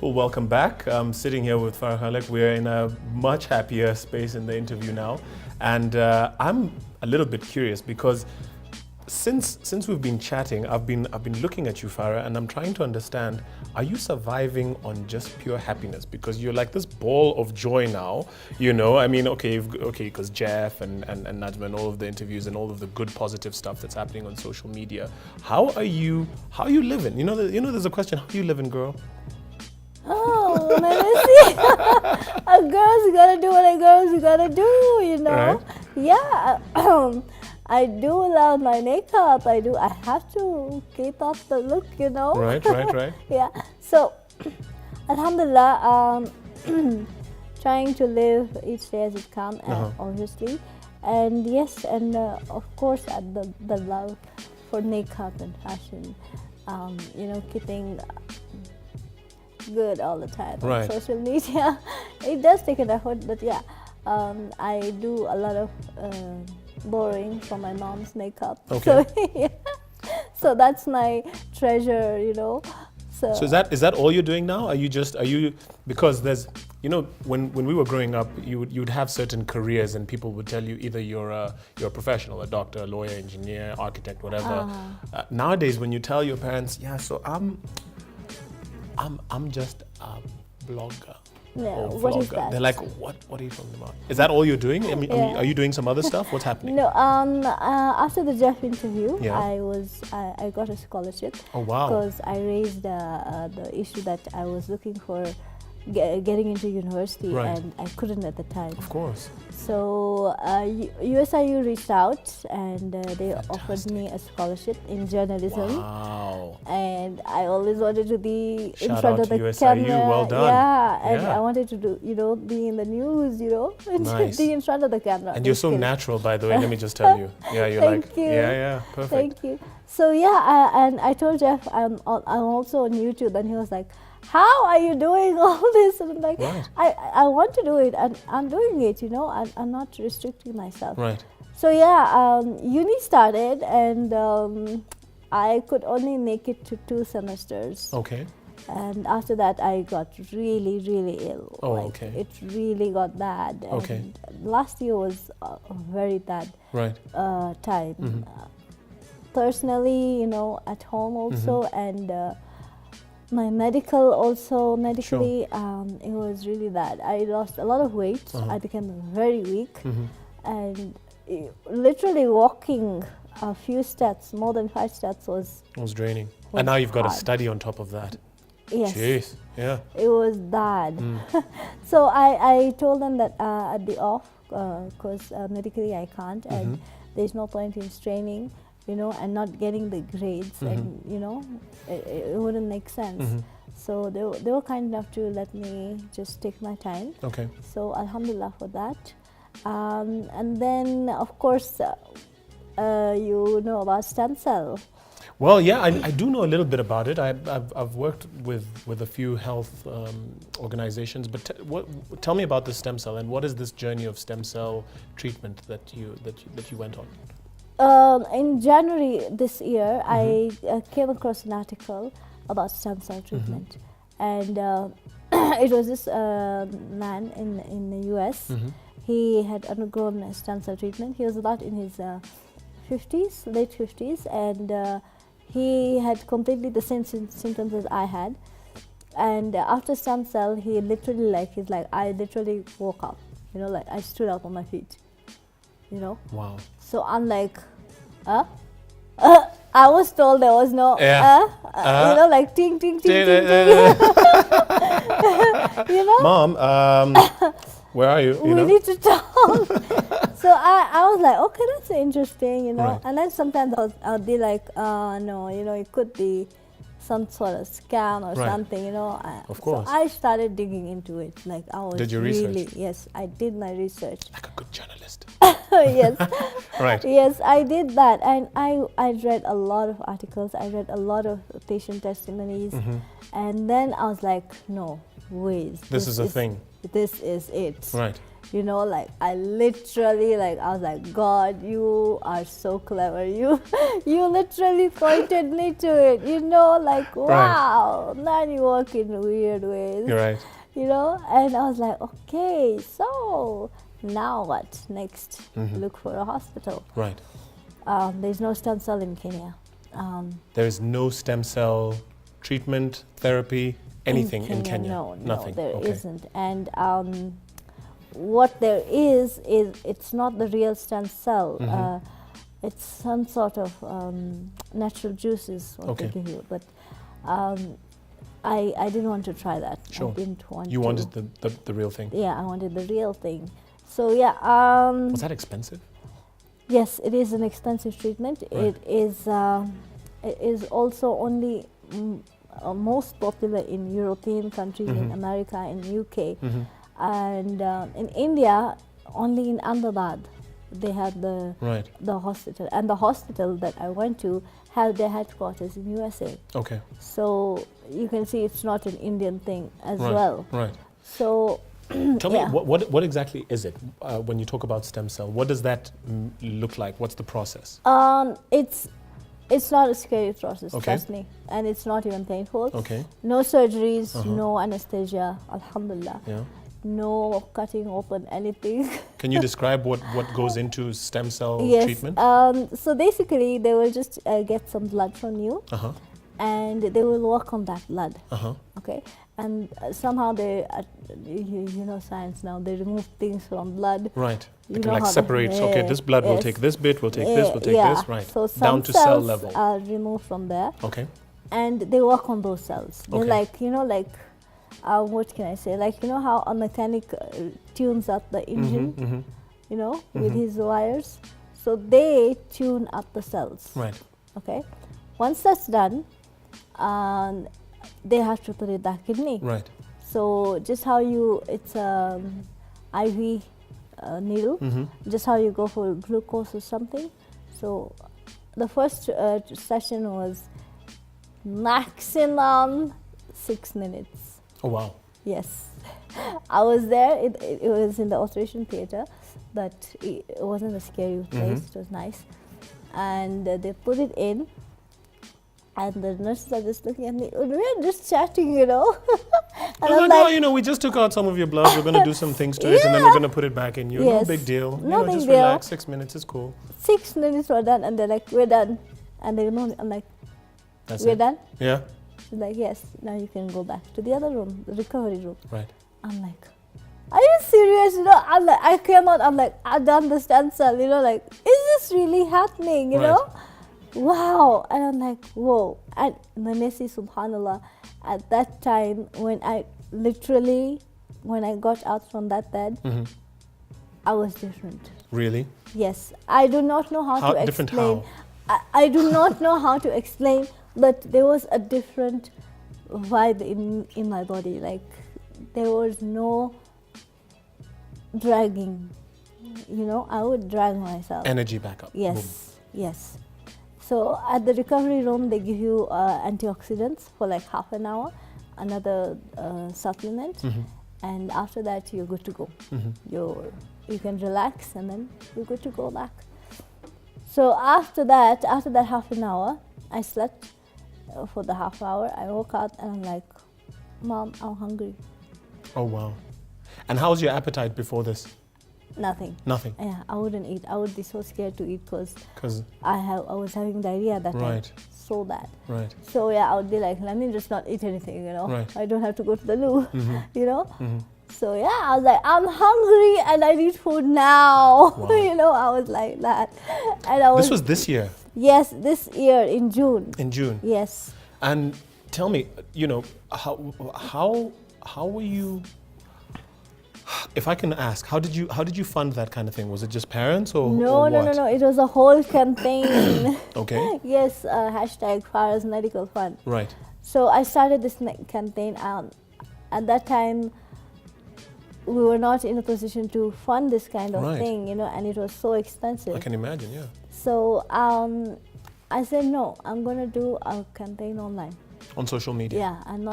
Cool, welcome back. I'm sitting here with FARAH KHALECK. We're in a much happier space in the interview now. And I'm a little bit curious because since we've been chatting, I've been looking at you, Farah, and I'm trying to understand, are you surviving on just pure happiness? Because you're like this ball of joy now, you know? I mean, okay, because Jeff and Najma and all of the interviews and all of the good positive stuff that's happening on social media. How are you living? You know, there's a question, how are you living, girl? Oh, Mwenesi. A girl's gotta do what a girl's gotta do, you know? Right. Yeah. I do love my makeup. I have to keep up the look, you know? Right. Yeah. So, Alhamdulillah, trying to live each day as it comes, obviously. And yes, and of course, the love for makeup and fashion, you know, keeping good all the time on social media. It does take an effort, but yeah, I do a lot of borrowing from my mom's makeup. Okay. So, yeah. So that's my treasure, you know. So is that all you're doing now? Are you because there's, you know, when we were growing up, you'd have certain careers and people would tell you either you're a professional, a doctor, a lawyer, engineer, architect, whatever. Nowadays, when you tell your parents, yeah, so I'm just a blogger. Yeah, or what vlogger. is that? They're like, what are you talking about? Is that all you're doing? I mean, are you doing some other stuff? What's happening? No, after the Jeff interview, Yeah. I got a scholarship. Oh, wow. Because I raised the issue that I was looking for getting into university, and I couldn't at the time. Of course. So USIU reached out and they Fantastic. offered me a scholarship in journalism. Wow. And I always wanted to be in Shout front out of the to USIU, camera. well done. Yeah, and Yeah. I wanted to do, you know, be in the news, you know, Nice. be in front of the camera. And you're so natural, by the way, let me just tell you. Yeah, you're Thank you. yeah, perfect. Thank you. So yeah, and I told Jeff I'm also on YouTube, and he was like, how are you doing all this? And I'm like, I want to do it, and I'm doing it, you know, I'm not restricting myself. Right. So yeah, uni started, and I could only make it to 2 semesters. Okay. And after that, I got really, really ill. Oh, like, okay. It really got bad. Okay. And last year was a very bad time. Mm-hmm. Personally, you know, at home also, and my medically, it was really bad. I lost a lot of weight. I became very weak, and literally walking a few steps, more than 5 steps, was draining. And now you've got hard. to study on top of that. Yes. Jeez. Yeah. It was bad. So I told them that I'd be off because medically I can't, and there's no point in straining, you know, and not getting the grades, and you know, it wouldn't make sense. So they were kind enough to let me just take my time. Okay. So Alhamdulillah for that. And then of course, you know about stem cell. Well, yeah, I do know a little bit about it. I've worked with a few health organizations, but tell me about the stem cell, and what is this journey of stem cell treatment that you went on? In January this year, I came across an article about stem cell treatment, and it was this man in the US. He had undergone stem cell treatment. He was about in his 50s, late 50s, and he had completely the same symptoms as I had. And after stem cell, he literally I literally woke up, you know, like I stood up on my feet, you know. Wow. So I'm like, I was told there was no, you know, like ting, ting, ting, ting, ting. You know? Mom, where are you? We need to talk. So I was like, okay, that's interesting, you know. Right. And then sometimes I'll be like, no, you know, it could be some sort of scam or something, you know. Of course. So I started digging into it. Like I was Did you really, research? Yes, I did my research. Like a good journalist. Yes. Right. Yes, I did that, and I read a lot of articles. I read a lot of patient testimonies, and then I was like, no, wait. This is a thing. This is it. Right. You know, like I literally, like I was like, God, you are so clever. You literally pointed me to it. You know, like wow. Now you work in weird ways. You're right. You know, and I was like, okay, so now what next? Look for a hospital. Right. There's no stem cell in Kenya. There is no stem cell treatment, therapy, anything in Kenya. No, nothing. No, there isn't. And what there is it's not the real stem cell. It's some sort of natural juices what they give you. But I didn't want to try that. Sure. I didn't want You to. wanted the real thing. Yeah, I wanted the real thing. So yeah. Was that expensive? Yes, it is an expensive treatment. Right. It is also only most popular in European countries, in America, in UK. And in India, only in Ahmedabad, they had the hospital. And the hospital that I went to had their headquarters in USA. Okay. So you can see it's not an Indian thing as well. Right. So tell me, what exactly is it when you talk about stem cell? What does that look like? What's the process? It's not a scary process, trust me. And it's not even painful. Okay. No surgeries, no anesthesia, alhamdulillah. Yeah. No cutting open anything. Can you describe what goes into stem cell treatment? So basically, they will just get some blood from you, and they will work on that blood. Okay, and somehow they, you know, science now, they remove things from blood. Right. They can like separate. Okay, this blood will take this bit. We'll take this. We'll take this. Right. So some down to cells cell level. are removed from there. Okay. And they work on those cells. They're like, you know, like. What can I say? Like, you know how a mechanic tunes up the engine, you know, with his wires? So they tune up the cells. Right. Okay. Once that's done, they have to put it back in me. Right. So just how it's IV needle, just how you go for glucose or something. So the first session was maximum 6 minutes. Oh, wow. Yes. I was there. It was in the operation theater, but it wasn't a scary place. It was nice. And they put it in, and the nurses are just looking at me. We're just chatting, you know. And I'm like, oh, you know, we just took out some of your blood. We're going to do some things to it, and then we're going to put it back in you. Yes. No big deal. No big just deal. relax. 6 minutes is cool. 6 minutes were done, and they're like, we're done. And they know, I'm like, That's we're it. done? Yeah. She's like, yes, now you can go back to the other room, the recovery room. Right. I'm like, are you serious? You know, I'm like, I cannot, I'm like, I've done the stem cell, you know, like, is this really happening, you know? Wow. And I'm like, whoa. And Mwenesi, subhanallah, at that time, when I got out from that bed, I was different. Really? Yes. I do not know how to different explain. how? I do not know how to explain, but there was a different vibe in my body. Like, there was no dragging. You know, I would drag myself. Energy back up. Yes, Boom. yes. So at the recovery room, they give you antioxidants for like half an hour, another supplement, and after that you're good to go. You can relax, and then you're good to go back. So after that half an hour, I slept for the half hour. I woke up and I'm like, Mom, I'm hungry. Oh, wow. And how was your appetite before this? Nothing. Nothing? Yeah, I wouldn't eat. I would be so scared to eat because I was having diarrhea that time. So bad. Right. So yeah, I would be like, let me just not eat anything, you know. Right. I don't have to go to the loo, you know. So yeah, I was like, I'm hungry and I need food now. Wow. You know, I was like that. And this was this year? Yes, this year in June. In June? Yes. And tell me, you know, how were you, if I can ask, how did you fund that kind of thing? Was it just parents or No. It was a whole campaign. Okay. Yes, hashtag FARAH's Medical Fund. Right. So I started this campaign. At that time, we were not in a position to fund this kind of thing, you know, and it was so expensive. I can imagine, yeah. So I said, no, I'm going to do a campaign online. On social media? Yeah, and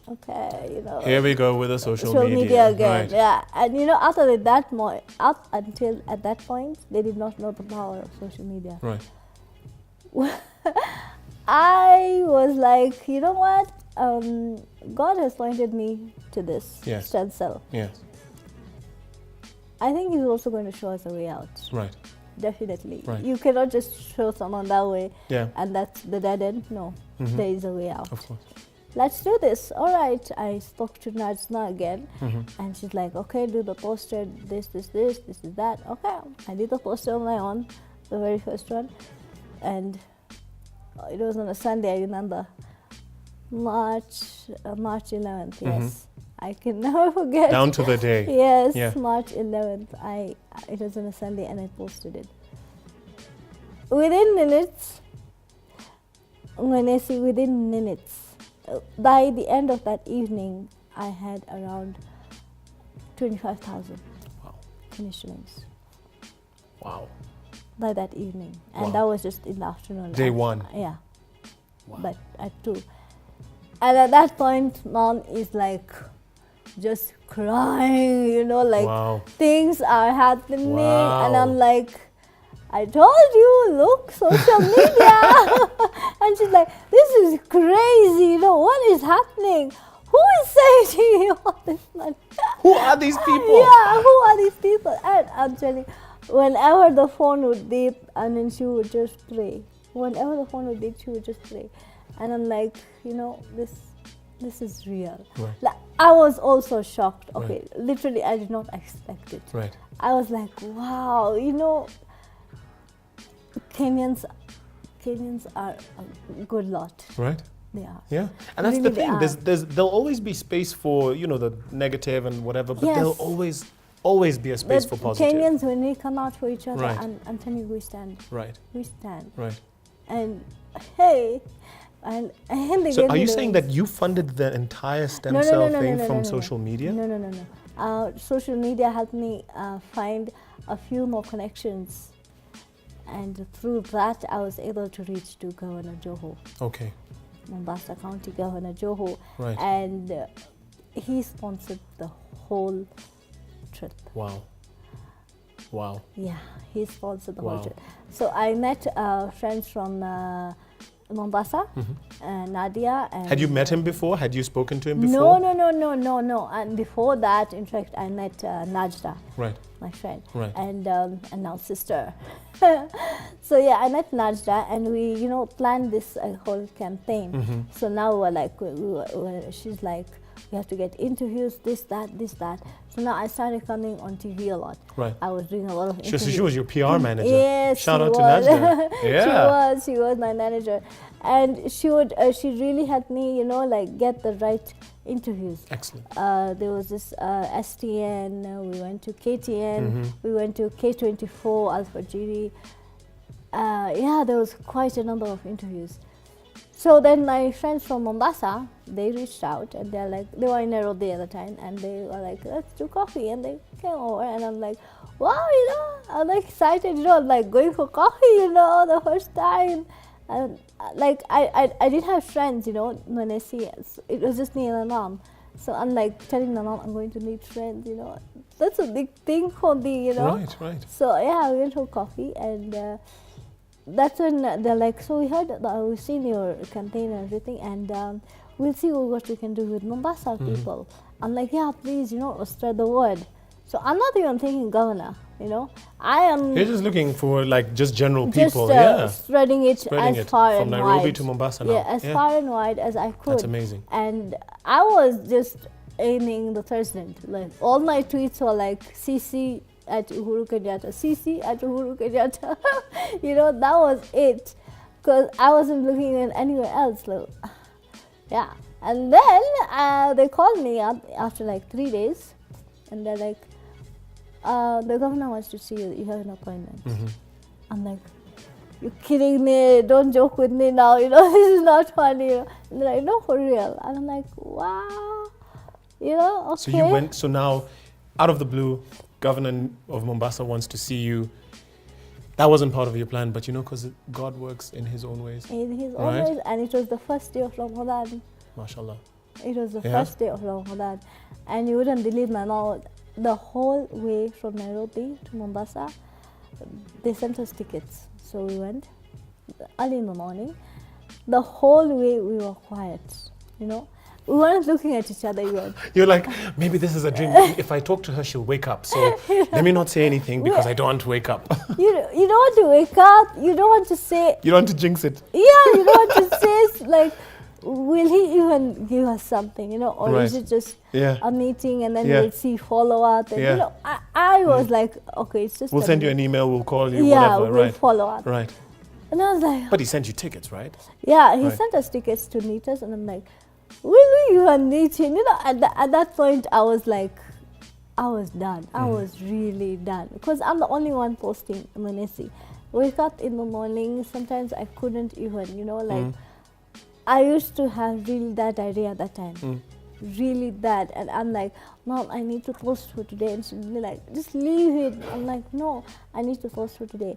okay, you know. Here we go with the social media again, right. yeah. And you know, after that up until at that point, they did not know the power of social media. Right. I was like, you know what? God has pointed me to this stem cell. Yes. I think He's also going to show us a way out. Right. Definitely. Right. You cannot just show someone that way and that's the dead end. No, there is a way out. Of course. Let's do this. All right. I spoke to Najna again, and she's like, okay, do the poster, this is that. Okay. I did the poster on my own, the very first one. And it was on a Sunday, I remember. March 11th, yes. I can never forget. Down to the day. Yes, March 11th. It was on a Sunday and I posted it. Within minutes, by the end of that evening, I had around 25,000 shillings. Wow. By that evening. And that was just in the afternoon. Day one. Yeah. Wow. But at 2. And at that point, Mom is like just crying, you know, like things are happening. And I'm like, I told you, look, social media. And she's like, this is crazy, you know, what is happening? Who is saying to you all this money? Who are these people? Yeah, who are these people? And I'm telling you, whenever the phone would beep, and then she would just pray. Whenever the phone would beep, she would just pray. And I'm like, you know, this is real. Right. Like, I was also shocked. Okay, literally, I did not expect it. Right. I was like, wow, you know, Kenyans are a good lot. Right. They are. Yeah, and that's Really the thing. There'll always be space for, you know, the negative and whatever, but there'll always be a space for positive. Kenyans, when we come out for each other, I'm telling you, we stand. Right. We stand. Right. And hey, and they so gave are me you the saying wings. that you funded the entire stem cell thing from social media? No. Social media helped me find a few more connections. And through that, I was able to reach to Governor Joho. Okay. Mombasa County Governor Joho. Right. And he sponsored the whole trip. Wow. Wow. Yeah, he sponsored the whole trip. So I met friends from Mombasa, Nadia. And had you met him before? Had you spoken to him before? No. And before that, in fact, I met Najda. Right. My friend, and now sister. So yeah, I met Najda, and we, you know, planned this whole campaign. So now we're like, she's like, we have to get interviews, this, that. So now I started coming on TV a lot. Right. I was doing a lot of interviews. She was your PR manager. Yes, shout out to Najda. Yeah. She was my manager, and she really helped me, you know, like get the right interviews. Excellent. There was this STN, we went to KTN, we went to K24, Alpha GD. Yeah, there was quite a number of interviews. So then my friends from Mombasa, they reached out, and they're like, they were in Nairobi at the time, and they were like, let's do coffee, and they came over, and I'm like, wow, you know, I'm like excited, you know, I'm like going for coffee, you know, the first time. And like I did have friends, you know, Mwenesi. It was just me and my mom. So I'm like telling my mom, I'm going to need friends, you know. That's a big thing for me, you know. Right. So yeah, we went for coffee, and that's when they're like, so we heard, we've seen your campaign and everything, and we'll see what we can do with Mombasa people. I'm like, yeah, please, you know, spread the word. So I'm not even thinking governor, you know. I am. You're just looking for like just general people, spreading it as far and wide. From Nairobi to Mombasa now. Yeah, as far and wide as I could. That's amazing. And I was just aiming the president. Like all my tweets were like CC at Uhuru Kenyatta, CC at Uhuru Kenyatta. You know, that was it, because I wasn't looking at anywhere else. Like, yeah. And then they called me up after like 3 days, and they're like, the governor wants to see you. You have an appointment. I'm like, you're kidding me. Don't joke with me now. You know, this is not funny. And they're like, no, for real. And I'm like, wow. You know, okay. So you went. So now, out of the blue, Governor of Mombasa wants to see you. That wasn't part of your plan, but you know, because God works in His own ways. In His own ways, and it was the first day of Ramadan. MashaAllah. It was the first day of Ramadan. And you wouldn't believe my mom, the whole way from Nairobi to Mombasa, they sent us tickets. So we went early in the morning. The whole way we were quiet, you know. We weren't looking at each other even. You're like, maybe this is a dream. If I talk to her, she'll wake up. So let me not say anything because I don't want to wake up. You don't want to wake up. You don't want to say. You don't want to jinx it. Yeah, you don't want to say like, will he even give us something, you know, or is it just a meeting and then we'll see follow up? And, you know, I was like, okay, it's just. We'll send you an email. We'll call you. Yeah, whatever. we'll follow up. Right. And I was like. But he sent you tickets, right? Yeah, he sent us tickets to meet us, and I'm like, will we even meet him? You know, at that point, I was like, I was done. I was really done because I'm the only one posting Mwenesi. Wake up in the morning. Sometimes I couldn't even, you know, like I used to have really that diarrhea at that time, really bad, and I'm like, Mom, I need to post for today, and she'd be like, just leave it. I'm like, no, I need to post for today.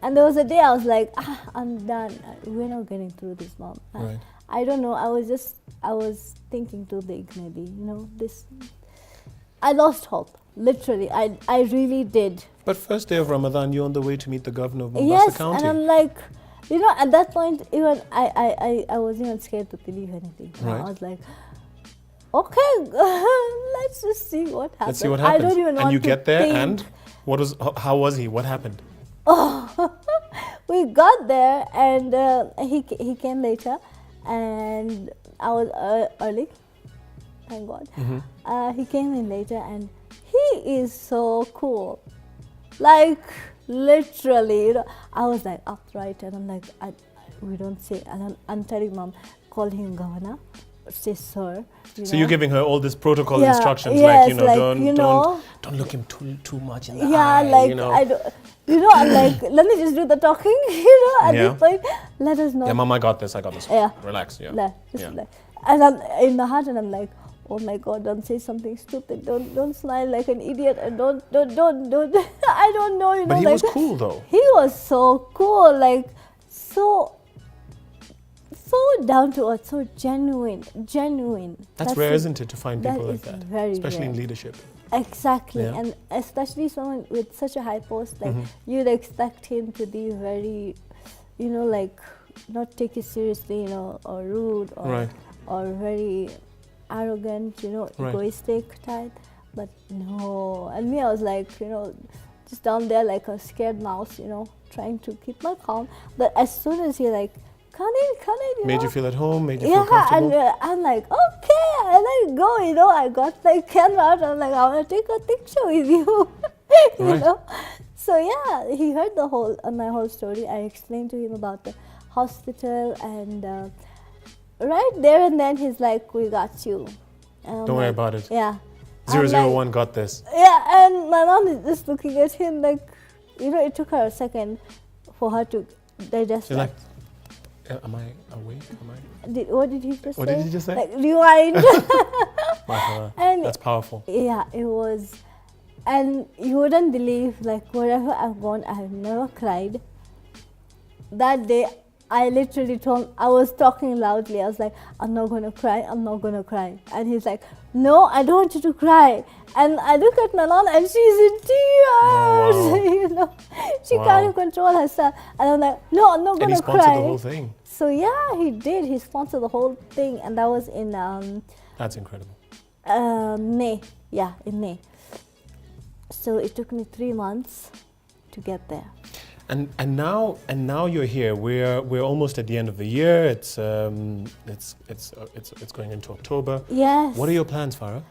And there was a day I was like, I'm done. We're not getting through this, Mom. Right. I don't know. I was thinking too big, maybe. You know, I lost hope. Literally, I really did. But first day of Ramadan, you're on the way to meet the governor of Mombasa County. And I'm like, you know, at that point, even I was even scared to believe anything. Right. I was like, okay, let's just see what happens. Let's see what happens. I don't even want and you to get there, think. and how was he? What happened? Oh, we got there, and he came later, and I was early. Thank God. He came in later, and he is so cool. Like literally, you know, I was like upright, and I'm like, we don't say, and I'm telling Mom, call him governor, say sir. So you're giving her all this protocol instructions, yes, like, don't look him too much in the eye. Like, you know. I'm like, let me just do the talking, you know, at this point, let us know. Yeah, Mom, I got this. Yeah. Relax, Like, and I'm in my heart, and I'm like, oh my God, don't say something stupid. Don't smile like an idiot, and don't. I don't know, you know. But he like, was cool, though. He was so cool, like, so down to earth, so genuine. That's rare, isn't it, to find people like that? Very especially rare. in leadership. Exactly, Yeah. and especially someone with such a high post, like you'd expect him to be very, you know, like not take it seriously, you know, or rude, or very arrogant, you know, egoistic type. But no, and me, I was like, you know, just down there like a scared mouse, you know, trying to keep my calm. But as soon as he like, come in, made you feel at home, made you feel comfortable. And I'm like, okay, I let it go, you know. I got the camera out. I'm like, I want to take a picture with you, you know. So yeah, he heard my whole story. I explained to him about the hospital, and right there and then he's like, we got you. Don't worry about it. Yeah. 001 got this. Yeah, and my mom is just looking at him like, you know, it took her a second for her to digest that. Am I awake? What did he just say? What did he just say? Like, rewind. And that's powerful. Yeah, it was. And you wouldn't believe, like, wherever I've gone, I've never cried. That day, I literally I was talking loudly. I was like, I'm not going to cry. And he's like, no, I don't want you to cry. And I look at my mom, and she's in tears. Oh, wow. You know, she can't even control herself. And I'm like, no, I'm not going to cry. And he sponsored the whole thing. So yeah, he did. He sponsored the whole thing, and that was in that's incredible. May. Yeah, in May. So it took me 3 months to get there. And now you're here. We're almost at the end of the year. It's going into October. Yes. What are your plans, Farah?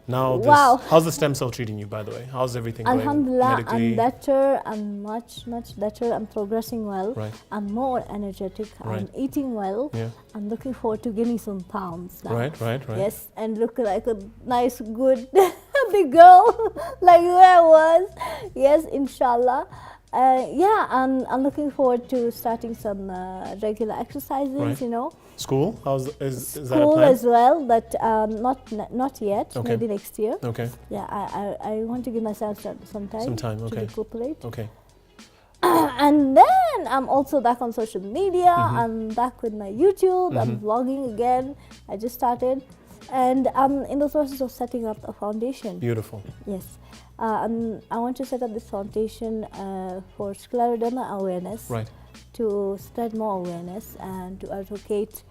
Now, wow. How's the stem cell treating you, by the way? How's everything going? Alhamdulillah, medically? I'm better. I'm much better. I'm progressing well. Right. I'm more energetic. Right. I'm eating well. Yeah. I'm looking forward to gaining some pounds now. Right. Yes, and look like a nice, good, big girl, like where I was. Yes, inshallah. Yeah, I'm looking forward to starting some regular exercises, you know. School? Is that a School plan? as well, but not yet. Okay. Maybe next year. Okay. Yeah, I want to give myself some time to recuperate. Okay. And then I'm also back on social media. I'm back with my YouTube. I'm vlogging again. I just started. And I'm in the process of setting up a foundation. Beautiful. Yes. I want to set up this foundation for scleroderma awareness. Right. To spread more awareness and to advocate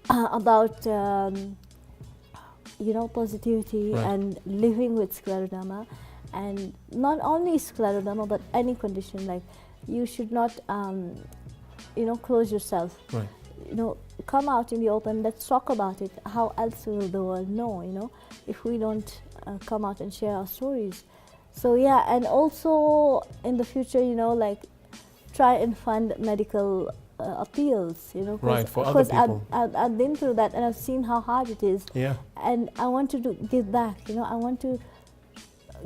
about positivity Right. and living with scleroderma, and not only scleroderma but any condition. Like, you should not close yourself. Right. Come out in the open. Let's talk about it. How else will the world know? If we don't come out and share our stories. So yeah, and also in the future, like, try and fund medical appeals, Right, for other people. I've been through that and I've seen how hard it is. Yeah. And I want to give back, I want to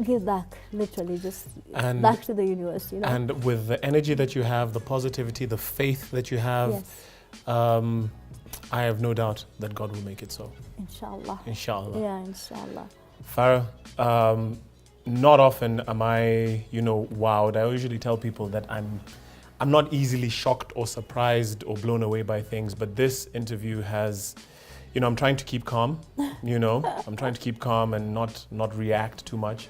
give back, literally, just back to the universe, And with the energy that you have, the positivity, the faith that you have, Yes. I have no doubt that God will make it so. Inshallah. Inshallah. Yeah, inshallah. Farah, not often am I, wowed. I usually tell people that I'm not easily shocked or surprised or blown away by things, but this interview has, I'm trying to keep calm, I'm trying to keep calm and not react too much.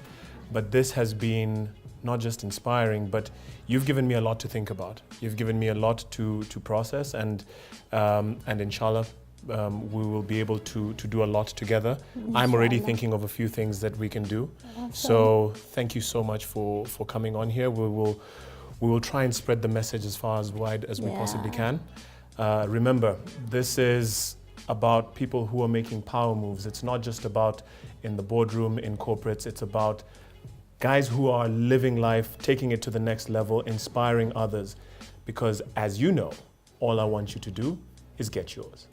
But this has been not just inspiring, but you've given me a lot to think about. You've given me a lot to process, and inshallah, we will be able to do a lot together. I'm already thinking of a few things that we can do. Awesome. So thank you so much for coming on here. We will try and spread the message as far as wide as we possibly can. Remember, this is about people who are making power moves. It's not just about in the boardroom, in corporates. It's about guys who are living life, taking it to the next level, inspiring others. Because as you know, all I want you to do is get yours.